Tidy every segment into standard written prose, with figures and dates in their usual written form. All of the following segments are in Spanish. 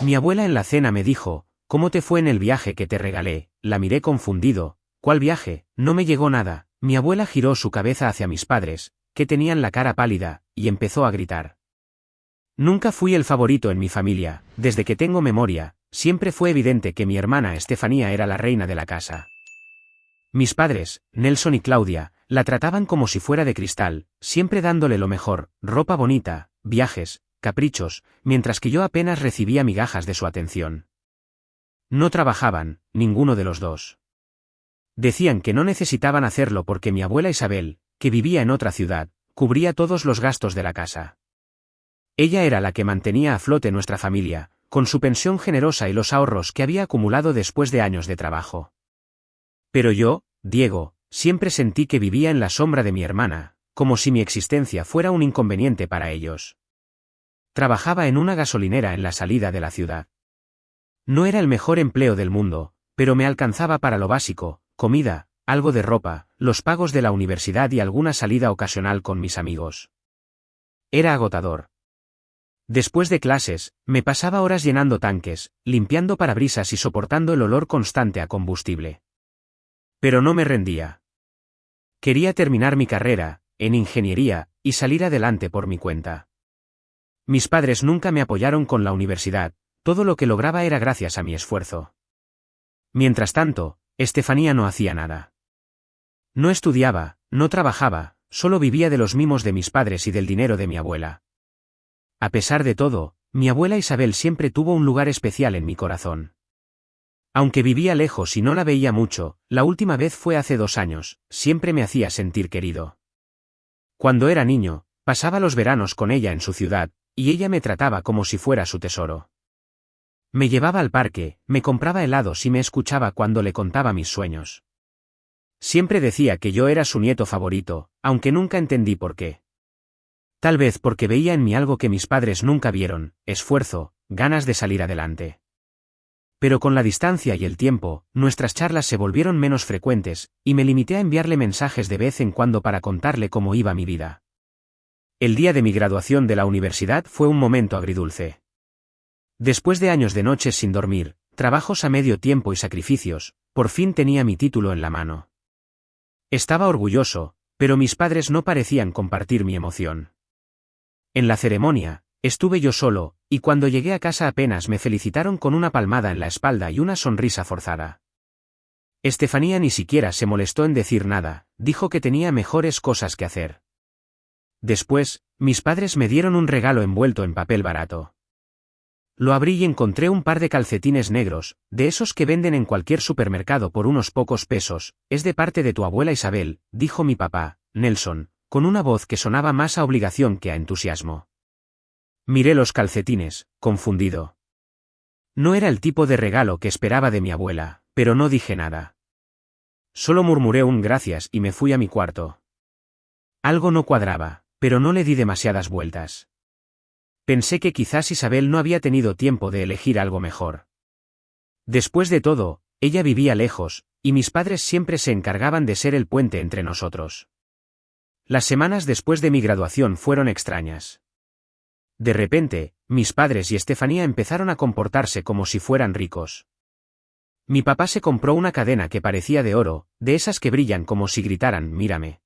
Mi abuela en la cena me dijo, ¿cómo te fue en el viaje que te regalé? La miré confundido. ¿Cuál viaje? No me llegó nada. Mi abuela giró su cabeza hacia mis padres, que tenían la cara pálida, y empezó a gritar. Nunca fui el favorito en mi familia, desde que tengo memoria, siempre fue evidente que mi hermana Estefanía era la reina de la casa. Mis padres, Nelson y Claudia, la trataban como si fuera de cristal, siempre dándole lo mejor, ropa bonita, viajes, caprichos, mientras que yo apenas recibía migajas de su atención. No trabajaban, ninguno de los dos. Decían que no necesitaban hacerlo porque mi abuela Isabel, que vivía en otra ciudad, cubría todos los gastos de la casa. Ella era la que mantenía a flote nuestra familia, con su pensión generosa y los ahorros que había acumulado después de años de trabajo. Pero yo, Diego, siempre sentí que vivía en la sombra de mi hermana, como si mi existencia fuera un inconveniente para ellos. Trabajaba en una gasolinera en la salida de la ciudad. No era el mejor empleo del mundo, pero me alcanzaba para lo básico, comida, algo de ropa, los pagos de la universidad y alguna salida ocasional con mis amigos. Era agotador. Después de clases, me pasaba horas llenando tanques, limpiando parabrisas y soportando el olor constante a combustible. Pero no me rendía. Quería terminar mi carrera, en ingeniería, y salir adelante por mi cuenta. Mis padres nunca me apoyaron con la universidad, todo lo que lograba era gracias a mi esfuerzo. Mientras tanto, Estefanía no hacía nada. No estudiaba, no trabajaba, solo vivía de los mimos de mis padres y del dinero de mi abuela. A pesar de todo, mi abuela Isabel siempre tuvo un lugar especial en mi corazón. Aunque vivía lejos y no la veía mucho, la última vez fue hace 2 años, siempre me hacía sentir querido. Cuando era niño, pasaba los veranos con ella en su ciudad, y ella me trataba como si fuera su tesoro. Me llevaba al parque, me compraba helados y me escuchaba cuando le contaba mis sueños. Siempre decía que yo era su nieto favorito, aunque nunca entendí por qué. Tal vez porque veía en mí algo que mis padres nunca vieron, esfuerzo, ganas de salir adelante. Pero con la distancia y el tiempo, nuestras charlas se volvieron menos frecuentes, y me limité a enviarle mensajes de vez en cuando para contarle cómo iba mi vida. El día de mi graduación de la universidad fue un momento agridulce. Después de años de noches sin dormir, trabajos a medio tiempo y sacrificios, por fin tenía mi título en la mano. Estaba orgulloso, pero mis padres no parecían compartir mi emoción. En la ceremonia, estuve yo solo, y cuando llegué a casa apenas me felicitaron con una palmada en la espalda y una sonrisa forzada. Estefanía ni siquiera se molestó en decir nada, dijo que tenía mejores cosas que hacer. Después, mis padres me dieron un regalo envuelto en papel barato. Lo abrí y encontré un par de calcetines negros, de esos que venden en cualquier supermercado por unos pocos pesos. Es de parte de tu abuela Isabel, dijo mi papá, Nelson, con una voz que sonaba más a obligación que a entusiasmo. Miré los calcetines, confundido. No era el tipo de regalo que esperaba de mi abuela, pero no dije nada. Solo murmuré un gracias y me fui a mi cuarto. Algo no cuadraba, pero no le di demasiadas vueltas. Pensé que quizás Isabel no había tenido tiempo de elegir algo mejor. Después de todo, ella vivía lejos, y mis padres siempre se encargaban de ser el puente entre nosotros. Las semanas después de mi graduación fueron extrañas. De repente, mis padres y Estefanía empezaron a comportarse como si fueran ricos. Mi papá se compró una cadena que parecía de oro, de esas que brillan como si gritaran, mírame.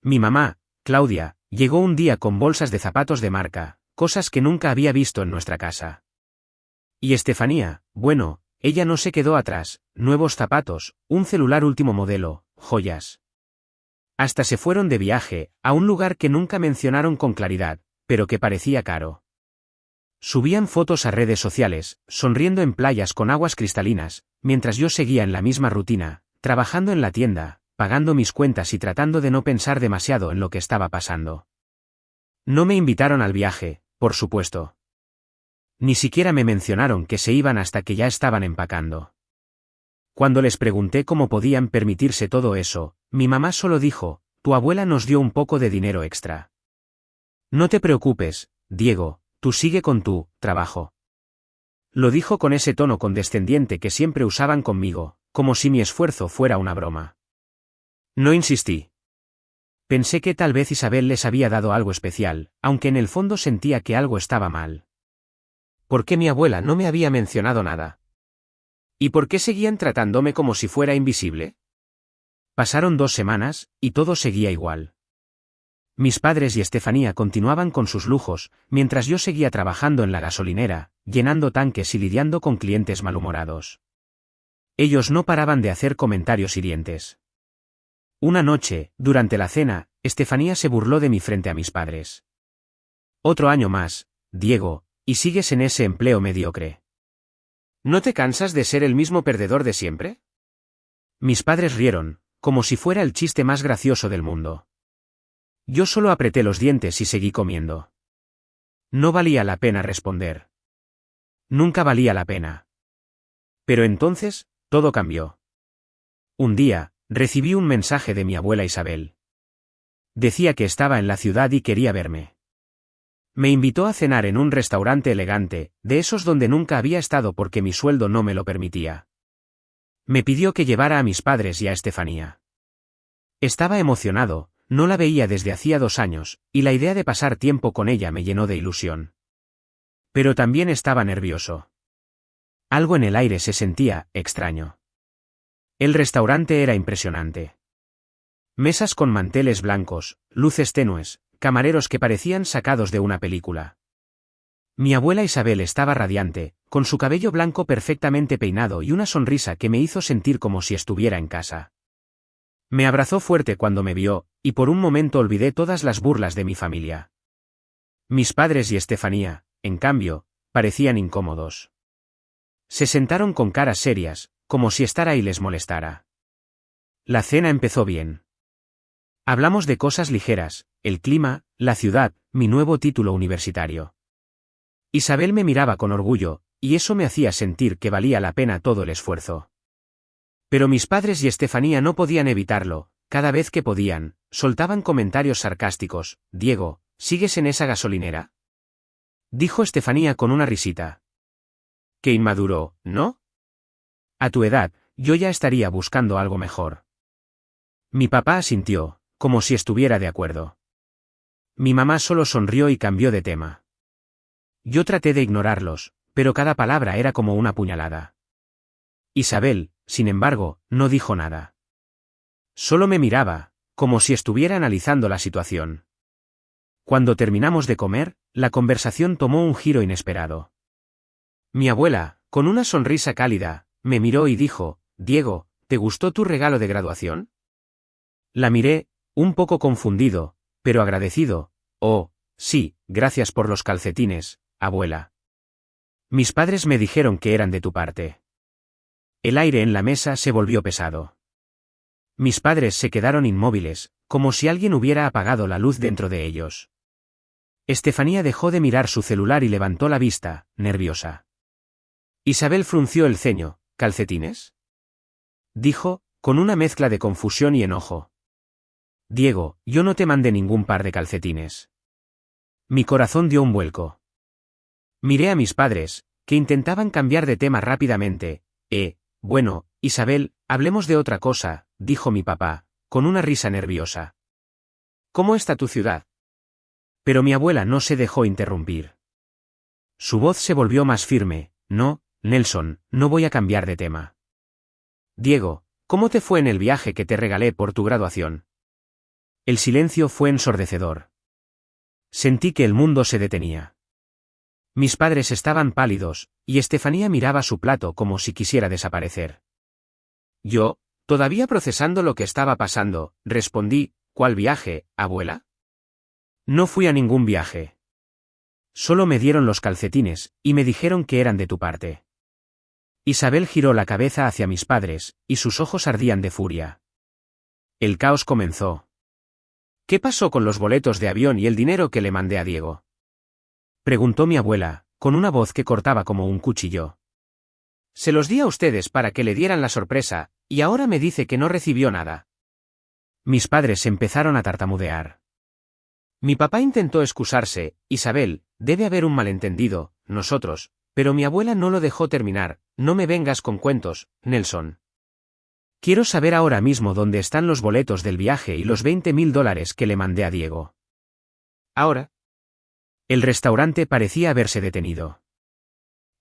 Mi mamá, Claudia, llegó un día con bolsas de zapatos de marca, cosas que nunca había visto en nuestra casa. Y Estefanía, bueno, ella no se quedó atrás, nuevos zapatos, un celular último modelo, joyas. Hasta se fueron de viaje, a un lugar que nunca mencionaron con claridad, pero que parecía caro. Subían fotos a redes sociales, sonriendo en playas con aguas cristalinas, mientras yo seguía en la misma rutina, trabajando en la tienda, pagando mis cuentas y tratando de no pensar demasiado en lo que estaba pasando. No me invitaron al viaje, por supuesto. Ni siquiera me mencionaron que se iban hasta que ya estaban empacando. Cuando les pregunté cómo podían permitirse todo eso, mi mamá solo dijo, tu abuela nos dio un poco de dinero extra. No te preocupes, Diego, tú sigue con tu trabajo. Lo dijo con ese tono condescendiente que siempre usaban conmigo, como si mi esfuerzo fuera una broma. No insistí. Pensé que tal vez Isabel les había dado algo especial, aunque en el fondo sentía que algo estaba mal. ¿Por qué mi abuela no me había mencionado nada? ¿Y por qué seguían tratándome como si fuera invisible? Pasaron 2 semanas, y todo seguía igual. Mis padres y Estefanía continuaban con sus lujos, mientras yo seguía trabajando en la gasolinera, llenando tanques y lidiando con clientes malhumorados. Ellos no paraban de hacer comentarios hirientes. Una noche, durante la cena, Estefanía se burló de mí frente a mis padres. Otro año más, Diego, y sigues en ese empleo mediocre. ¿No te cansas de ser el mismo perdedor de siempre? Mis padres rieron, como si fuera el chiste más gracioso del mundo. Yo solo apreté los dientes y seguí comiendo. No valía la pena responder. Nunca valía la pena. Pero entonces, todo cambió. Un día, recibí un mensaje de mi abuela Isabel. Decía que estaba en la ciudad y quería verme. Me invitó a cenar en un restaurante elegante, de esos donde nunca había estado porque mi sueldo no me lo permitía. Me pidió que llevara a mis padres y a Estefanía. Estaba emocionado, no la veía desde hacía 2 años, y la idea de pasar tiempo con ella me llenó de ilusión. Pero también estaba nervioso. Algo en el aire se sentía extraño. El restaurante era impresionante. Mesas con manteles blancos, luces tenues, camareros que parecían sacados de una película. Mi abuela Isabel estaba radiante, con su cabello blanco perfectamente peinado y una sonrisa que me hizo sentir como si estuviera en casa. Me abrazó fuerte cuando me vio, y por un momento olvidé todas las burlas de mi familia. Mis padres y Estefanía, en cambio, parecían incómodos. Se sentaron con caras serias, como si estar ahí les molestara. La cena empezó bien. Hablamos de cosas ligeras, el clima, la ciudad, mi nuevo título universitario. Isabel me miraba con orgullo, y eso me hacía sentir que valía la pena todo el esfuerzo. Pero mis padres y Estefanía no podían evitarlo, cada vez que podían, soltaban comentarios sarcásticos. «Diego, ¿sigues en esa gasolinera?», dijo Estefanía con una risita. «Qué inmaduro, ¿no? A tu edad, yo ya estaría buscando algo mejor». Mi papá asintió, como si estuviera de acuerdo. Mi mamá solo sonrió y cambió de tema. Yo traté de ignorarlos, pero cada palabra era como una puñalada. Isabel, sin embargo, no dijo nada. Solo me miraba, como si estuviera analizando la situación. Cuando terminamos de comer, la conversación tomó un giro inesperado. Mi abuela, con una sonrisa cálida, me miró y dijo: «Diego, ¿te gustó tu regalo de graduación?». La miré, un poco confundido, pero agradecido. «Oh, sí, gracias por los calcetines, abuela. Mis padres me dijeron que eran de tu parte». El aire en la mesa se volvió pesado. Mis padres se quedaron inmóviles, como si alguien hubiera apagado la luz dentro de ellos. Estefanía dejó de mirar su celular y levantó la vista, nerviosa. Isabel frunció el ceño. «¿Calcetines?», dijo, con una mezcla de confusión y enojo. «Diego, yo no te mandé ningún par de calcetines». Mi corazón dio un vuelco. Miré a mis padres, que intentaban cambiar de tema rápidamente. Bueno, Isabel, hablemos de otra cosa», dijo mi papá, con una risa nerviosa. «¿Cómo está tu ciudad?». Pero mi abuela no se dejó interrumpir. Su voz se volvió más firme. «No, Nelson, no voy a cambiar de tema. Diego, ¿cómo te fue en el viaje que te regalé por tu graduación?». El silencio fue ensordecedor. Sentí que el mundo se detenía. Mis padres estaban pálidos, y Estefanía miraba su plato como si quisiera desaparecer. Yo, todavía procesando lo que estaba pasando, respondí: «¿Cuál viaje, abuela?». «No fui a ningún viaje. Solo me dieron los calcetines, y me dijeron que eran de tu parte». Isabel giró la cabeza hacia mis padres, y sus ojos ardían de furia. El caos comenzó. «¿Qué pasó con los boletos de avión y el dinero que le mandé a Diego?», preguntó mi abuela, con una voz que cortaba como un cuchillo. «Se los di a ustedes para que le dieran la sorpresa, y ahora me dice que no recibió nada». Mis padres empezaron a tartamudear. Mi papá intentó excusarse: «Isabel, debe haber un malentendido, nosotros», pero mi abuela no lo dejó terminar. «No me vengas con cuentos, Nelson. Quiero saber ahora mismo dónde están los boletos del viaje y los $20.000 que le mandé a Diego». «¿Ahora?». El restaurante parecía haberse detenido.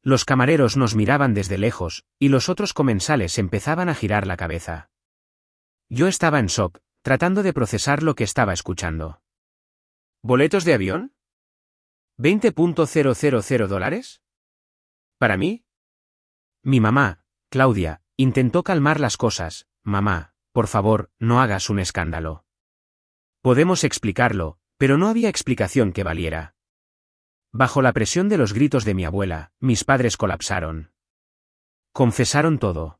Los camareros nos miraban desde lejos, y los otros comensales empezaban a girar la cabeza. Yo estaba en shock, tratando de procesar lo que estaba escuchando. ¿Boletos de avión? $20,000? ¿Para mí? Mi mamá, Claudia, intentó calmar las cosas. Mamá, por favor, no hagas un escándalo. Podemos explicarlo, pero no había explicación que valiera. Bajo la presión de los gritos de mi abuela, mis padres colapsaron. Confesaron todo.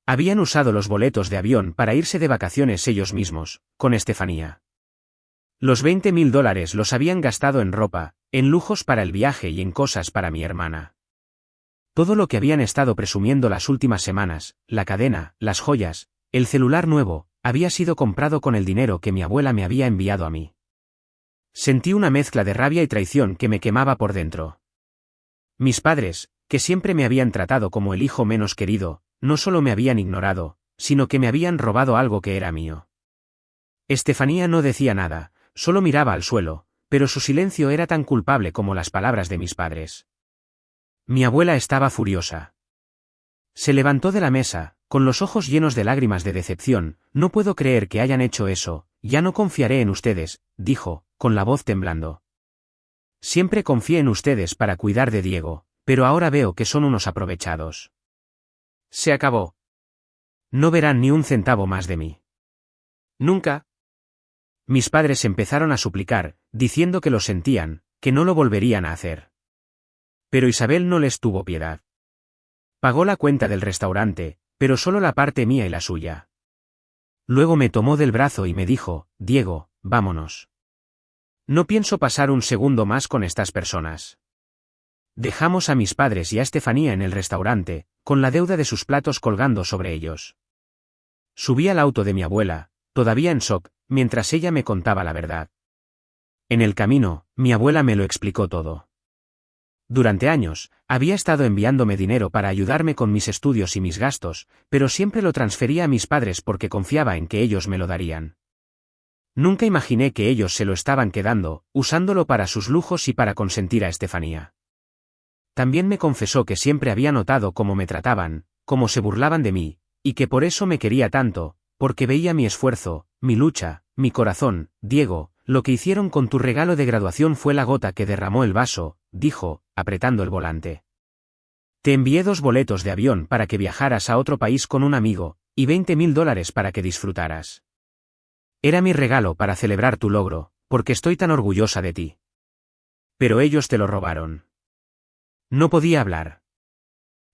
Habían usado los boletos de avión para irse de vacaciones ellos mismos, con Estefanía. Los $20,000 los habían gastado en ropa, en lujos para el viaje y en cosas para mi hermana. Todo lo que habían estado presumiendo las últimas semanas, la cadena, las joyas, el celular nuevo, había sido comprado con el dinero que mi abuela me había enviado a mí. Sentí una mezcla de rabia y traición que me quemaba por dentro. Mis padres, que siempre me habían tratado como el hijo menos querido, no solo me habían ignorado, sino que me habían robado algo que era mío. Estefanía no decía nada, solo miraba al suelo, pero su silencio era tan culpable como las palabras de mis padres. Mi abuela estaba furiosa. Se levantó de la mesa, con los ojos llenos de lágrimas de decepción. No puedo creer que hayan hecho eso, ya no confiaré en ustedes, dijo, con la voz temblando. Siempre confié en ustedes para cuidar de Diego, pero ahora veo que son unos aprovechados. Se acabó. No verán ni un centavo más de mí. Nunca. Mis padres empezaron a suplicar, diciendo que lo sentían, que no lo volverían a hacer. Pero Isabel no les tuvo piedad. Pagó la cuenta del restaurante, pero solo la parte mía y la suya. Luego me tomó del brazo y me dijo, Diego, vámonos. No pienso pasar un segundo más con estas personas. Dejamos a mis padres y a Estefanía en el restaurante, con la deuda de sus platos colgando sobre ellos. Subí al auto de mi abuela, todavía en shock, mientras ella me contaba la verdad. En el camino, mi abuela me lo explicó todo. Durante años, había estado enviándome dinero para ayudarme con mis estudios y mis gastos, pero siempre lo transfería a mis padres porque confiaba en que ellos me lo darían. Nunca imaginé que ellos se lo estaban quedando, usándolo para sus lujos y para consentir a Estefanía. También me confesó que siempre había notado cómo me trataban, cómo se burlaban de mí, y que por eso me quería tanto, porque veía mi esfuerzo, mi lucha, mi corazón. Diego, lo que hicieron con tu regalo de graduación fue la gota que derramó el vaso, dijo, apretando el volante. Te envié 2 boletos de avión para que viajaras a otro país con un amigo, y $20,000 para que disfrutaras. Era mi regalo para celebrar tu logro, porque estoy tan orgullosa de ti. Pero ellos te lo robaron. No podía hablar.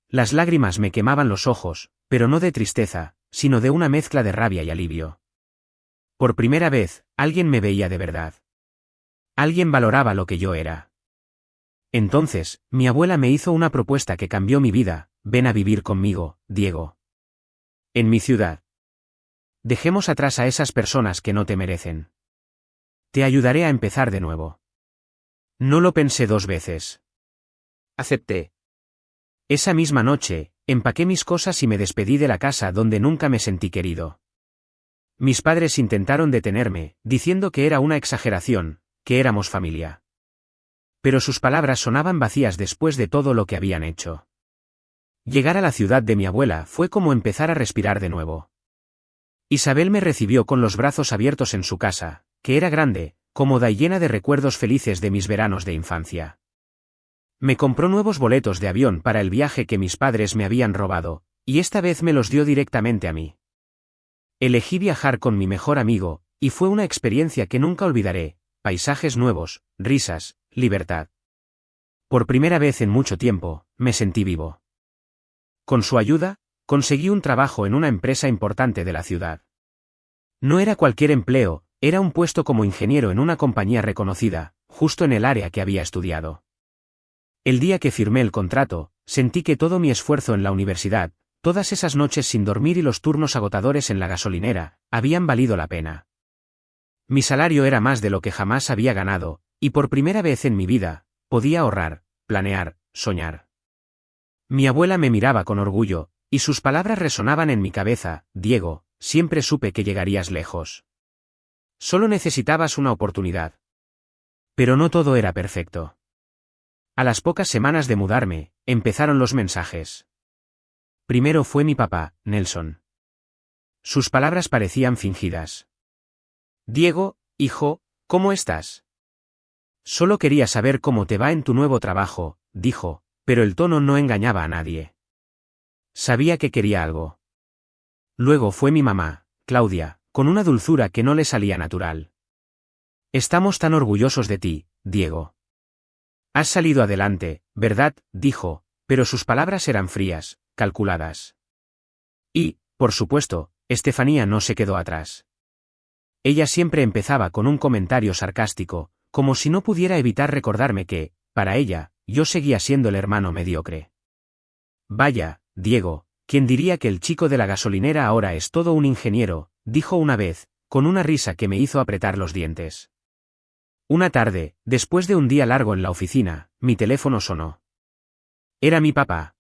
Las lágrimas me quemaban los ojos, pero no de tristeza, sino de una mezcla de rabia y alivio. Por primera vez, alguien me veía de verdad. Alguien valoraba lo que yo era. Entonces, mi abuela me hizo una propuesta que cambió mi vida. Ven a vivir conmigo, Diego. En mi ciudad. Dejemos atrás a esas personas que no te merecen. Te ayudaré a empezar de nuevo. No lo pensé 2 veces. Acepté. Esa misma noche, empaqué mis cosas y me despedí de la casa donde nunca me sentí querido. Mis padres intentaron detenerme, diciendo que era una exageración, que éramos familia. Pero sus palabras sonaban vacías después de todo lo que habían hecho. Llegar a la ciudad de mi abuela fue como empezar a respirar de nuevo. Isabel me recibió con los brazos abiertos en su casa, que era grande, cómoda y llena de recuerdos felices de mis veranos de infancia. Me compró nuevos boletos de avión para el viaje que mis padres me habían robado, y esta vez me los dio directamente a mí. Elegí viajar con mi mejor amigo, y fue una experiencia que nunca olvidaré, paisajes nuevos, risas, libertad. Por primera vez en mucho tiempo, me sentí vivo. Con su ayuda, conseguí un trabajo en una empresa importante de la ciudad. No era cualquier empleo, era un puesto como ingeniero en una compañía reconocida, justo en el área que había estudiado. El día que firmé el contrato, sentí que todo mi esfuerzo en la universidad, todas esas noches sin dormir y los turnos agotadores en la gasolinera, habían valido la pena. Mi salario era más de lo que jamás había ganado, y por primera vez en mi vida, podía ahorrar, planear, soñar. Mi abuela me miraba con orgullo, y sus palabras resonaban en mi cabeza. Diego, siempre supe que llegarías lejos. Solo necesitabas una oportunidad. Pero no todo era perfecto. A las pocas semanas de mudarme, empezaron los mensajes. Primero fue mi papá, Nelson. Sus palabras parecían fingidas. Diego, hijo, ¿cómo estás? Solo quería saber cómo te va en tu nuevo trabajo, dijo, pero el tono no engañaba a nadie. Sabía que quería algo. Luego fue mi mamá, Claudia, con una dulzura que no le salía natural. Estamos tan orgullosos de ti, Diego. Has salido adelante, ¿verdad?, dijo, pero sus palabras eran frías, calculadas. Y, por supuesto, Estefanía no se quedó atrás. Ella siempre empezaba con un comentario sarcástico, como si no pudiera evitar recordarme que, para ella, yo seguía siendo el hermano mediocre. Vaya, Diego, ¿quién diría que el chico de la gasolinera ahora es todo un ingeniero?, dijo una vez, con una risa que me hizo apretar los dientes. Una tarde, después de un día largo en la oficina, mi teléfono sonó. Era mi papá.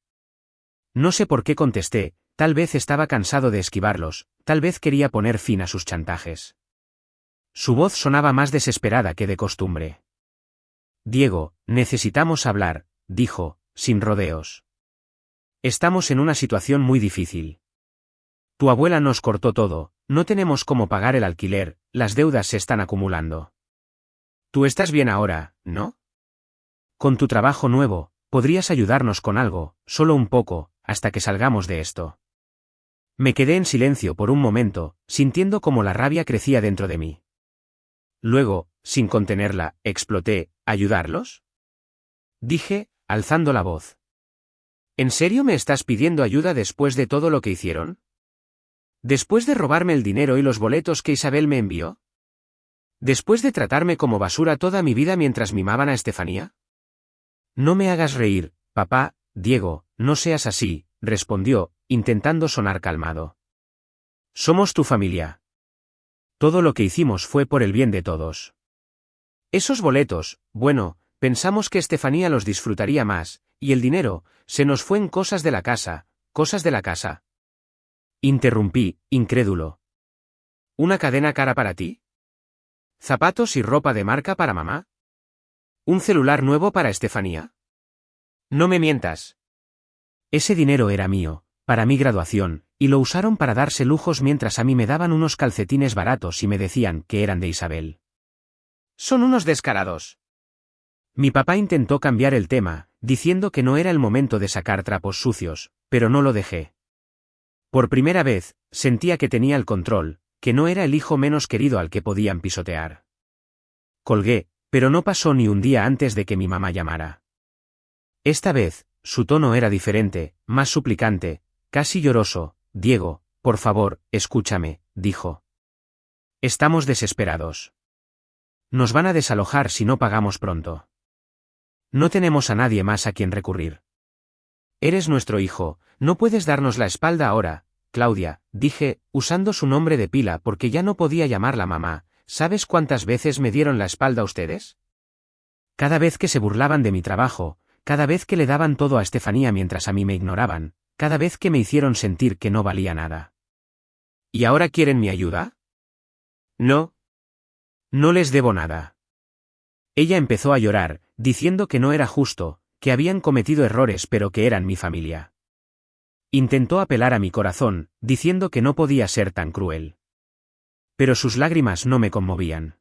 No sé por qué contesté, tal vez estaba cansado de esquivarlos, tal vez quería poner fin a sus chantajes. Su voz sonaba más desesperada que de costumbre. Diego, necesitamos hablar, dijo, sin rodeos. Estamos en una situación muy difícil. Tu abuela nos cortó todo, no tenemos cómo pagar el alquiler, las deudas se están acumulando. Tú estás bien ahora, ¿no? Con tu trabajo nuevo, podrías ayudarnos con algo, solo un poco, hasta que salgamos de esto. Me quedé en silencio por un momento, sintiendo cómo la rabia crecía dentro de mí. Luego, sin contenerla, exploté, ¿ayudarlos? Dije, alzando la voz. ¿En serio me estás pidiendo ayuda después de todo lo que hicieron? ¿Después de robarme el dinero y los boletos que Isabel me envió? ¿Después de tratarme como basura toda mi vida mientras mimaban a Estefanía? No me hagas reír, papá, Diego, no seas así, respondió, intentando sonar calmado. Somos tu familia. Todo lo que hicimos fue por el bien de todos. Esos boletos, bueno, pensamos que Estefanía los disfrutaría más, y el dinero, se nos fue en cosas de la casa, cosas de la casa. Interrumpí, incrédulo. ¿Una cadena cara para ti? ¿Zapatos y ropa de marca para mamá? ¿Un celular nuevo para Estefanía? No me mientas. Ese dinero era mío, para mi graduación, y lo usaron para darse lujos mientras a mí me daban unos calcetines baratos y me decían que eran de Isabel. Son unos descarados. Mi papá intentó cambiar el tema, diciendo que no era el momento de sacar trapos sucios, pero no lo dejé. Por primera vez, sentía que tenía el control, que no era el hijo menos querido al que podían pisotear. Colgué, pero no pasó ni un día antes de que mi mamá llamara. Esta vez, su tono era diferente, más suplicante, casi lloroso. Diego, por favor, escúchame, dijo. Estamos desesperados. Nos van a desalojar si no pagamos pronto. No tenemos a nadie más a quien recurrir. Eres nuestro hijo, no puedes darnos la espalda ahora, Claudia, dije, usando su nombre de pila porque ya no podía llamarla mamá. ¿Sabes cuántas veces me dieron la espalda ustedes? Cada vez que se burlaban de mi trabajo, cada vez que le daban todo a Estefanía mientras a mí me ignoraban, cada vez que me hicieron sentir que no valía nada. ¿Y ahora quieren mi ayuda? No. No les debo nada. Ella empezó a llorar, diciendo que no era justo, que habían cometido errores pero que eran mi familia. Intentó apelar a mi corazón, diciendo que no podía ser tan cruel. Pero sus lágrimas no me conmovían.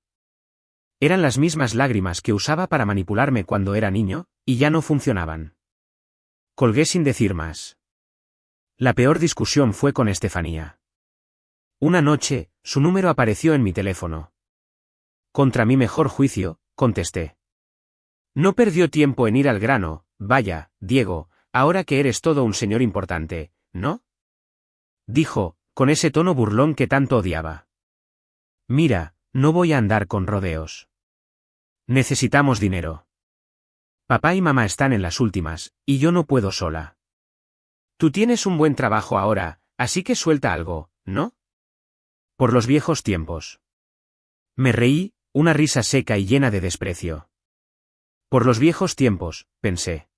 Eran las mismas lágrimas que usaba para manipularme cuando era niño, y ya no funcionaban. Colgué sin decir más. La peor discusión fue con Estefanía. Una noche, su número apareció en mi teléfono. Contra mi mejor juicio, contesté. No perdió tiempo en ir al grano. Vaya, Diego, ahora que eres todo un señor importante, ¿no? Dijo, con ese tono burlón que tanto odiaba. Mira, no voy a andar con rodeos. Necesitamos dinero. Papá y mamá están en las últimas, y yo no puedo sola. Tú tienes un buen trabajo ahora, así que suelta algo, ¿no? Por los viejos tiempos. Me reí, una risa seca y llena de desprecio. Por los viejos tiempos, pensé.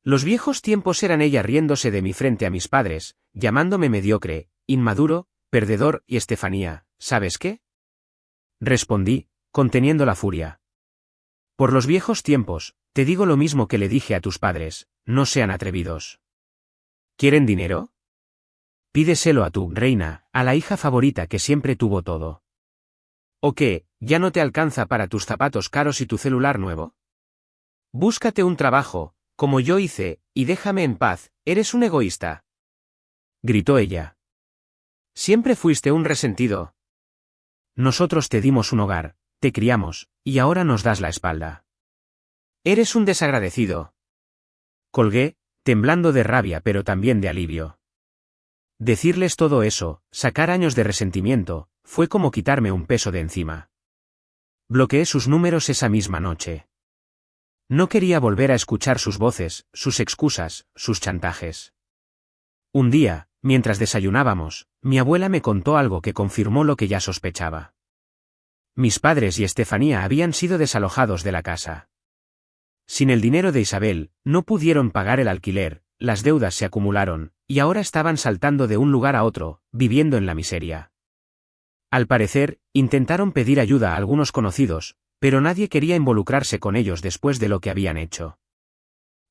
Los viejos tiempos eran ella riéndose de mí frente a mis padres, llamándome mediocre, inmaduro, perdedor y Estefanía, ¿sabes qué? Respondí, conteniendo la furia. Por los viejos tiempos, Te digo lo mismo que le dije a tus padres, no sean atrevidos. ¿Quieren dinero? Pídeselo a tu reina, a la hija favorita que siempre tuvo todo. ¿O qué, ya no te alcanza para tus zapatos caros y tu celular nuevo? Búscate un trabajo, como yo hice, y déjame en paz, eres un egoísta. Gritó ella. Siempre fuiste un resentido. Nosotros te dimos un hogar, te criamos, y ahora nos das la espalda. Eres un desagradecido. Colgué, temblando de rabia pero también de alivio. Decirles todo eso, sacar años de resentimiento, fue como quitarme un peso de encima. Bloqueé sus números esa misma noche. No quería volver a escuchar sus voces, sus excusas, sus chantajes. Un día, mientras desayunábamos, mi abuela me contó algo que confirmó lo que ya sospechaba. Mis padres y Estefanía habían sido desalojados de la casa. Sin el dinero de Isabel, no pudieron pagar el alquiler, las deudas se acumularon, y ahora estaban saltando de un lugar a otro, viviendo en la miseria. Al parecer, intentaron pedir ayuda a algunos conocidos, pero nadie quería involucrarse con ellos después de lo que habían hecho.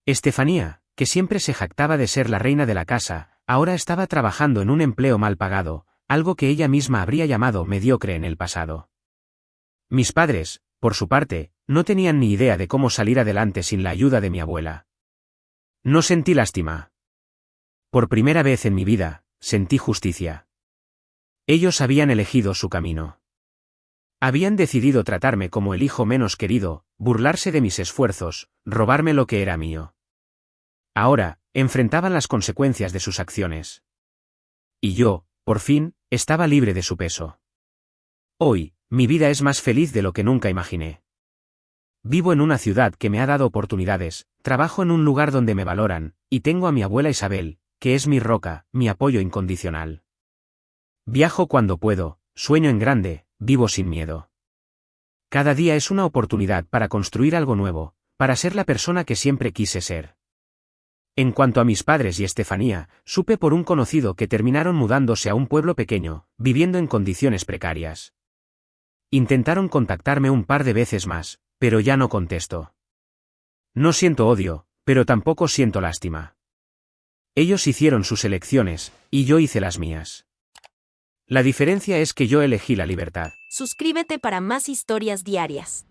Estefanía, que siempre se jactaba de ser la reina de la casa, ahora estaba trabajando en un empleo mal pagado, algo que ella misma habría llamado mediocre en el pasado. Mis padres, por su parte, no tenían ni idea de cómo salir adelante sin la ayuda de mi abuela. No sentí lástima. Por primera vez en mi vida, sentí justicia. Ellos habían elegido su camino. Habían decidido tratarme como el hijo menos querido, burlarse de mis esfuerzos, robarme lo que era mío. Ahora, enfrentaban las consecuencias de sus acciones. Y yo, por fin, estaba libre de su peso. Hoy, mi vida es más feliz de lo que nunca imaginé. Vivo en una ciudad que me ha dado oportunidades, trabajo en un lugar donde me valoran, y tengo a mi abuela Isabel, que es mi roca, mi apoyo incondicional. Viajo cuando puedo, sueño en grande, vivo sin miedo. Cada día es una oportunidad para construir algo nuevo, para ser la persona que siempre quise ser. En cuanto a mis padres y Estefanía, supe por un conocido que terminaron mudándose a un pueblo pequeño, viviendo en condiciones precarias. Intentaron contactarme un par de veces más, pero ya no contesto. No siento odio, pero tampoco siento lástima. Ellos hicieron sus elecciones, y yo hice las mías. La diferencia es que yo elegí la libertad. Suscríbete para más historias diarias.